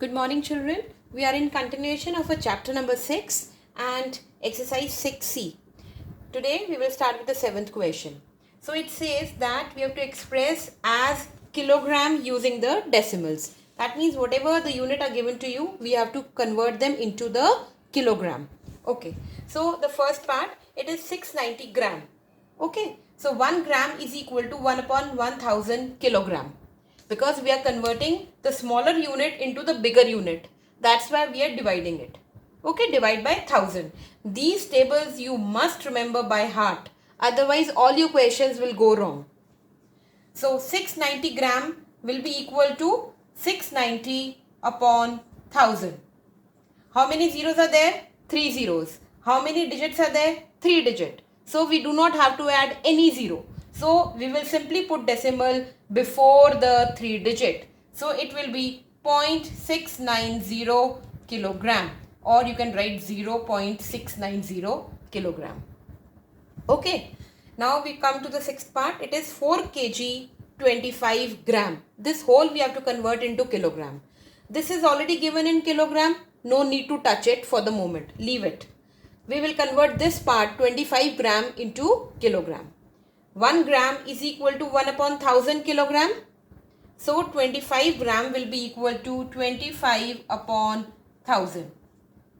Good morning, children. We are in continuation of a chapter number 6 and exercise 6C. Today we will start with the 7th question. So it says that we have to express as kilogram using the decimals. That means whatever the unit are given to you, we have to convert them into the kilogram. Okay. So the first part, it is 690 gram. Okay. So 1 gram is equal to 1 upon 1000 kilogram. Because we are converting the smaller unit into the bigger unit. That's why we are dividing it. Okay, divide by 1000. These tables you must remember by heart. Otherwise, all your questions will go wrong. So, 690 gram will be equal to 690 upon 1000. How many zeros are there? 3 zeros. How many digits are there? 3 digits. So, we do not have to add any zero. So, we will simply put decimal before the 3 digit. So, it will be 0.690 kilogram, or you can write 0.690 kilogram. Okay. Now, we come to the sixth part. It is 4 kg 25 gram. This whole we have to convert into kilogram. This is already given in kilogram. No need to touch it for the moment. Leave it. We will convert this part 25 gram into kilogram. 1 gram is equal to 1 upon 1000 kilogram. So 25 gram will be equal to 25 upon 1000.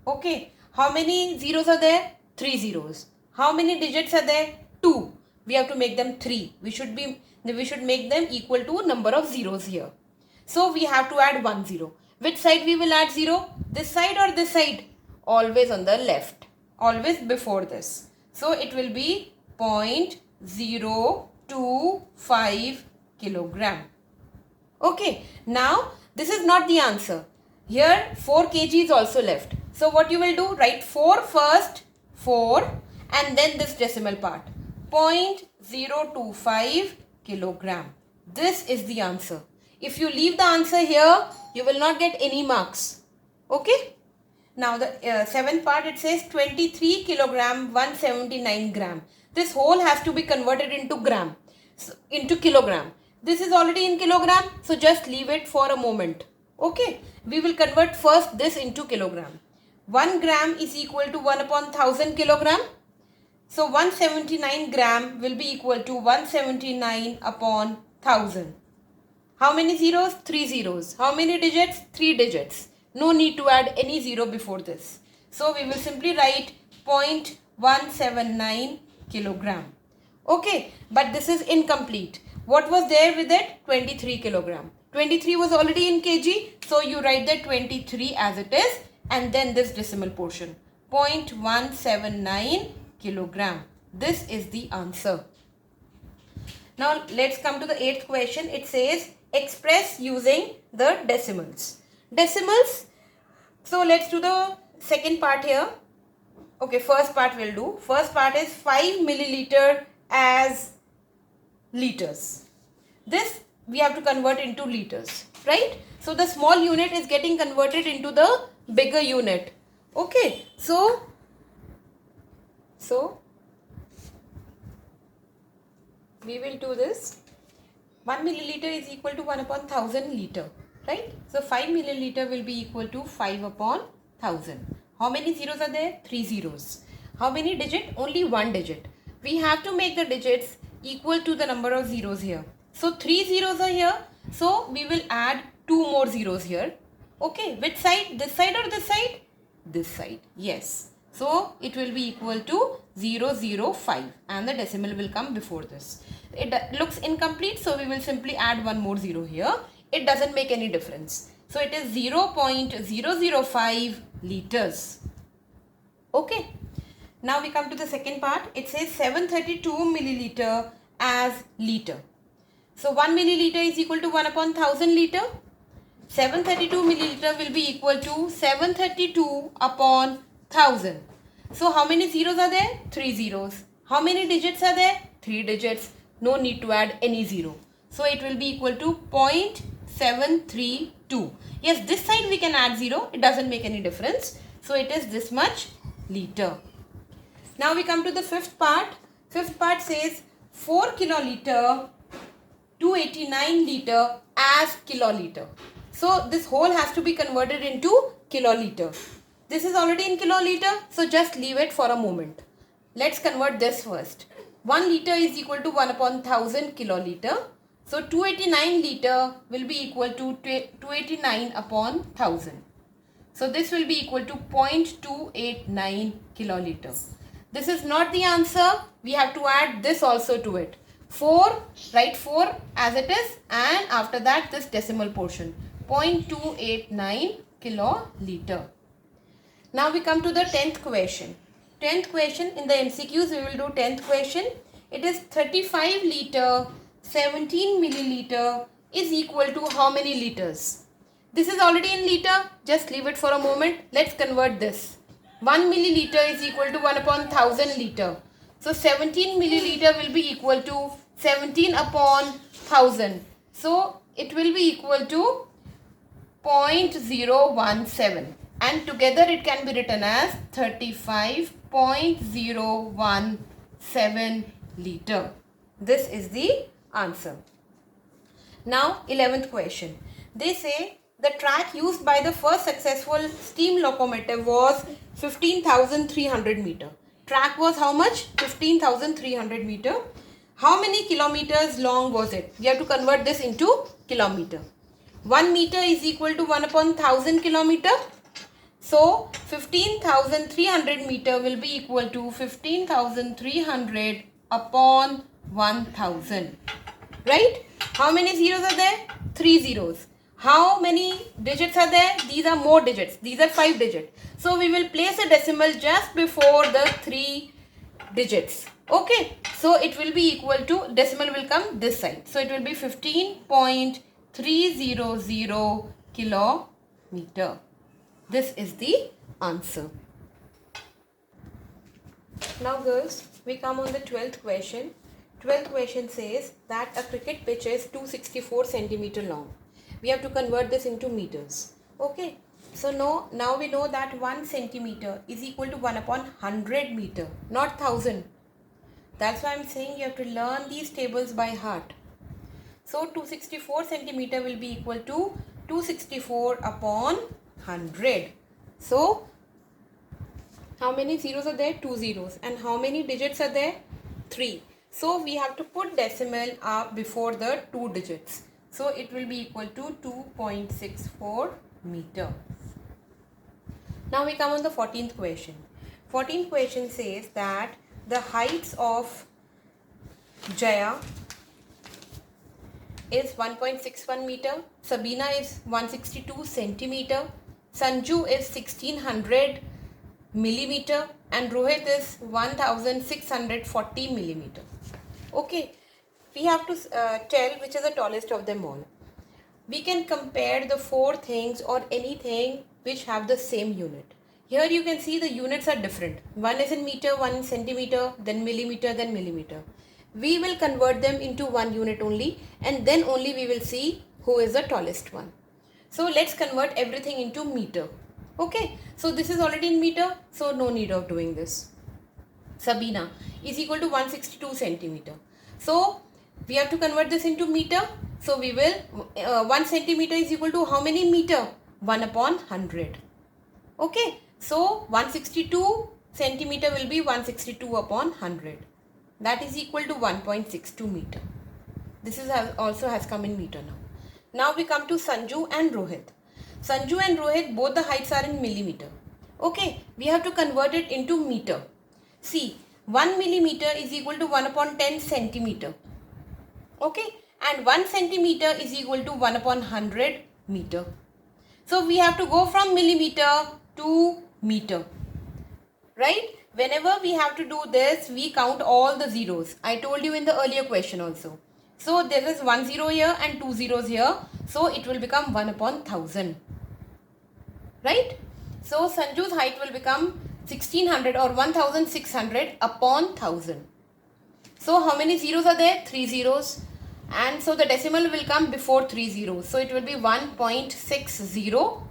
Okay. How many zeros are there? 3 zeros. How many digits are there? 2. We have to make them 3. We should make them equal to number of zeros here. So we have to add 1 zero. Which side we will add 0? This side or this side? Always on the left. Always before this. So it will be 0.025 kilogram. Okay. Now this is not the answer. Here 4 kg is also left. So what you will do? Write 4 first. 4 and then this decimal part. 0.025 kilogram. This is the answer. If you leave the answer here, you will not get any marks. Okay. Now the seventh part, it says 23 kilogram 179 gram. This whole has to be converted into gram, into kilogram. This is already in kilogram, so just leave it for a moment. Okay. We will convert first this into kilogram. 1 gram is equal to 1 upon 1000 kilogram. So 179 gram will be equal to 179 upon 1000. How many zeros? 3 zeros. How many digits? 3 digits. No need to add any zero before this. So we will simply write 0.179 kilogram. Okay, but this is incomplete. What was there with it? 23 kilogram. 23 was already in kg. So you write the 23 as it is and then this decimal portion. 0.179 kilogram. This is the answer. Now let's come to the 8th question. It says express using the decimals. Decimals. So let's do the second part here. Okay, first part we'll do. First part is 5 milliliter as liters. This we have to convert into liters, right? So the small unit is getting converted into the bigger unit. Okay, so we will do this. 1 milliliter is equal to 1 upon 1000 liter, right? So 5 milliliter will be equal to 5 upon 1000. How many zeros are there? 3 zeros. How many digit? Only 1 digit. We have to make the digits equal to the number of zeros here. So 3 zeros are here. So we will add 2 more zeros here. Okay, which side? This side or this side? This side. Yes. So it will be equal to 005 and the decimal will come before this. It looks incomplete, so we will simply add 1 more zero here. It doesn't make any difference. So it is 0.005 liters. Okay. Now we come to the second part. It says 732 milliliter as liter. So 1 milliliter is equal to 1 upon 1000 liter. 732 milliliter will be equal to 732 upon 1000. So how many zeros are there? 3 zeros. How many digits are there? 3 digits. No need to add any zero. So it will be equal to 0.732. Yes, this side we can add 0. It doesn't make any difference. So it is this much liter. Now we come to the fifth part. Fifth part says 4 kiloliter 289 liter as kiloliter. So this whole has to be converted into kiloliter. This is already in kiloliter, so just leave it for a moment. Let's convert this first. 1 liter is equal to 1 upon 1000 kiloliter. So 289 liter will be equal to 289 upon 1000. So this will be equal to 0.289 kiloliter. This is not the answer. We have to add this also to it. 4, write 4 as it is, and after that this decimal portion. 0.289 kiloliter. Now we come to the 10th question. 10th question in the MCQs, we will do 10th question. It is 35 liter 17 milliliter is equal to how many liters? This is already in liter. Just leave it for a moment. Let's convert this. 1 milliliter is equal to 1 upon 1000 liter. So 17 milliliter will be equal to 17 upon 1000. So it will be equal to 0.017. And together it can be written as 35.017 liter. This is the answer. Now 11th question. They say the track used by the first successful steam locomotive was 15,300 meter. Track was how much? 15,300 meter. How many kilometers long was it? We have to convert this into kilometer. 1 meter is equal to 1 upon 1000 kilometer. So 15,300 meter will be equal to 15,300 upon 1000. Right? How many zeros are there? 3 zeros. How many digits are there? These are more digits. These are 5 digits. So we will place a decimal just before the 3 digits. Okay. So it will be equal to, decimal will come this side. So it will be 15.300 kilometer. This is the answer. Now girls, we come on the 12th question. 12th question says that a cricket pitch is 264 centimeter long. We have to convert this into meters. Okay. So now we know that 1 centimeter is equal to 1 upon 100 meter, not 1000. That's why I'm saying you have to learn these tables by heart. So 264 centimeter will be equal to 264 upon 100. So how many zeros are there? 2 zeros. And how many digits are there? 3. So we have to put decimal up before the 2 digits. So it will be equal to 2.64 meter. Now we come on the 14th question. 14th question says that the heights of Jaya is 1.61 meter, Sabina is 162 centimeter, Sanju is 1600 millimeter, and Rohit is 1640 millimeter. Okay, we have to tell which is the tallest of them all. We can compare the 4 things or anything which have the same unit. Here you can see the units are different. One is in meter, one in centimeter, then millimeter, then millimeter. We will convert them into one unit only, and then only we will see who is the tallest one. So let's convert everything into meter. Okay, so this is already in meter, so no need of doing this. Sabina is equal to 162 centimeter. So we have to convert this into meter. So we will 1 centimeter is equal to how many meter? 1 upon 100. Okay, so 162 centimeter will be 162 upon 100. That is equal to 1.62 meter. This is also has come in meter now. Now we come to Sanju and Rohit. Sanju and Rohit, both the heights are in millimeter. Okay, we have to convert it into meter. See, 1 millimeter is equal to 1 upon 10 centimeter. Okay, and 1 centimeter is equal to 1 upon 100 meter. So we have to go from millimeter to meter. Right? Whenever we have to do this, we count all the zeros. I told you in the earlier question also. So there is 1 zero here and 2 zeros here. So it will become 1 upon 1000. Right? So Sanju's height will become 1600 or 1600 upon 1000. So how many zeros are there? 3 zeros. And so the decimal will come before 3 zeros. So it will be 1.60.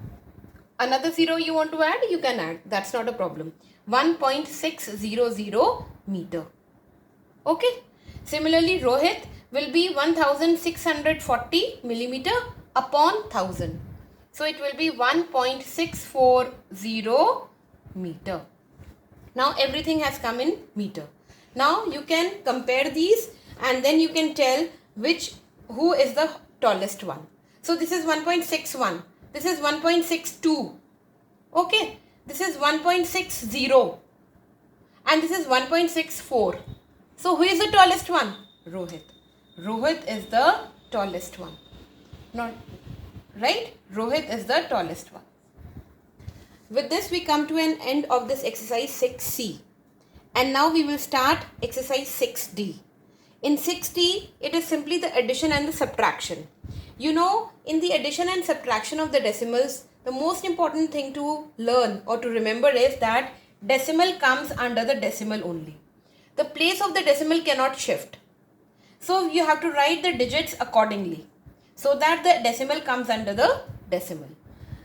Another zero you want to add? You can add. That's not a problem. 1.600 meter. Okay. Similarly, Rohit will be 1640 millimeter upon 1000. So it will be 1.640 meter. Now everything has come in meter. Now you can compare these and then you can tell who is the tallest one. So this is 1.61. This is 1.62. Okay. This is 1.60. And this is 1.64. So who is the tallest one? Rohit. Rohit is the tallest one. Not right? Rohit is the tallest one. With this we come to an end of this exercise 6C. And now we will start exercise 6D. In 6D, it is simply the addition and the subtraction. You know, in the addition and subtraction of the decimals, the most important thing to learn or to remember is that decimal comes under the decimal only. The place of the decimal cannot shift. So you have to write the digits accordingly so that the decimal comes under the decimal.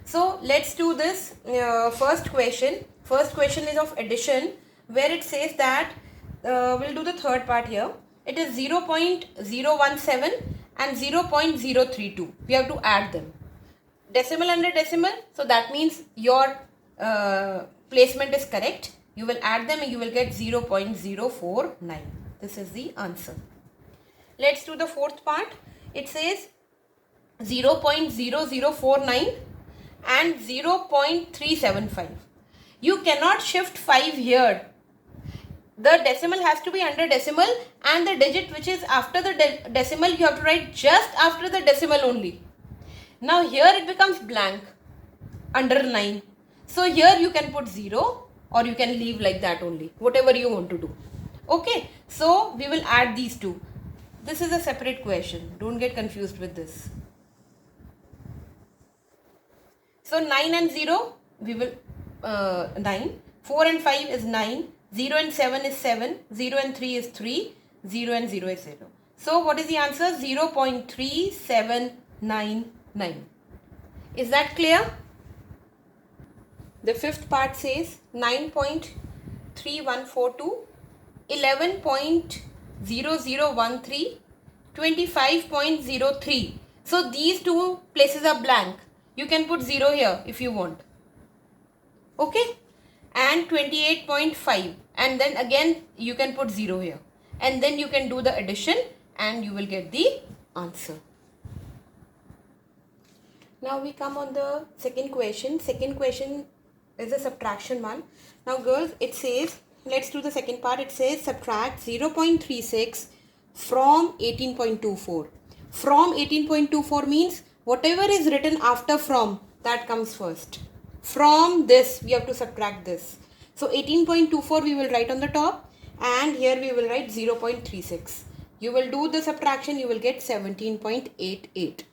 So let's do this first question. First question is of addition, where it says that we'll do the third part here. It is 0.017 and 0.032. We have to add them. Decimal under decimal. So that means your placement is correct. You will add them and you will get 0.049. This is the answer. Let's do the fourth part. It says 0.0049 and 0.375. You cannot shift 5 here. The decimal has to be under decimal and the digit which is after the decimal you have to write just after the decimal only. Now here it becomes blank under 9. So here you can put 0 or you can leave like that only. Whatever you want to do. Okay. So we will add these two. This is a separate question. Don't get confused with this. So 9 and 0 we will 9. 4 and 5 is 9. 0 and 7 is 7. 0 and 3 is 3. 0 and 0 is 0. So what is the answer? 0.3799. Is that clear? The fifth part says 9.3142, 11.0013, 25.03. So these two places are blank. You can put 0 here if you want. Okay. And 28.5. And then again you can put 0 here. And then you can do the addition and you will get the answer. Now we come on the second question. Second question is a subtraction one. Now girls, it says, let's do the second part. It says subtract 0.36 from 18.24. From 18.24 means whatever is written after from, that comes first. From this, we have to subtract this. So 18.24 we will write on the top and here we will write 0.36. You will do the subtraction, you will get 17.88.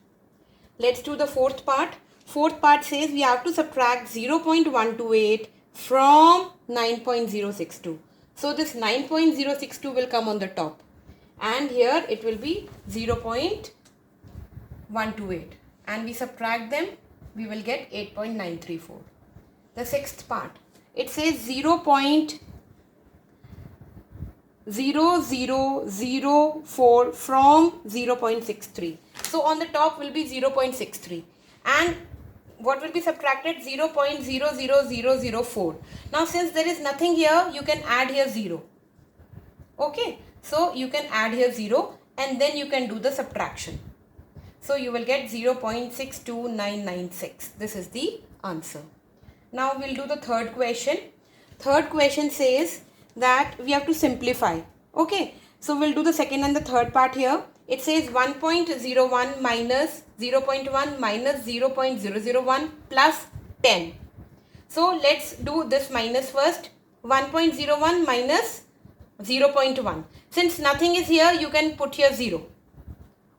Let's do the fourth part. Fourth part says we have to subtract 0.128 from 9.062. So this 9.062 will come on the top. And here it will be 0.128. And we subtract them, we will get 8.934. The sixth part. It says 0.0004 from 0.63. So on the top will be 0.63. And what will be subtracted? 0.00004. Now since there is nothing here, you can add here 0. Okay. So you can add here 0 and then you can do the subtraction. So you will get 0.62996. This is the answer. Now we'll do the third question. Third question says that we have to simplify. Okay. So we'll do the second and the third part here. It says 1.01 minus 0.1 minus 0.001 plus 10. So let's do this minus first. 1.01 minus 0.1. Since nothing is here, you can put here 0.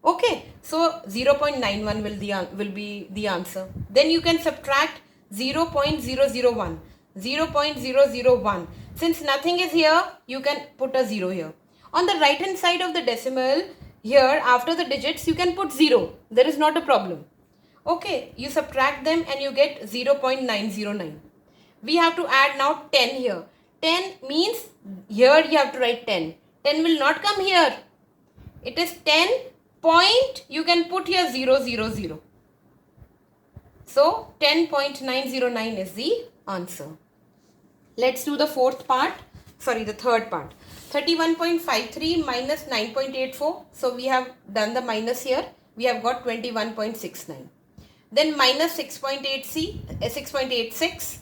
Okay. So 0.91 will be the answer. Then you can subtract 0.001. 0.001. Since nothing is here, you can put a 0 here. On the right hand side of the decimal, here after the digits, you can put 0. There is not a problem. Okay. You subtract them and you get 0.909. We have to add now 10 here. 10 means here you have to write 10. 10 will not come here. It is 10 point, you can put here 000. So 10.909 is the answer. Let's do the third part. 31.53 minus 9.84. So we have done the minus here. We have got 21.69. Then minus 6.86.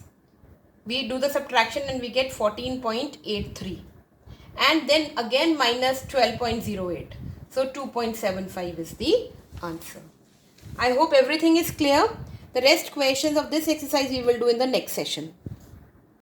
We do the subtraction and we get 14.83. And then again minus 12.08. So 2.75 is the answer. I hope everything is clear. The rest questions of this exercise we will do in the next session.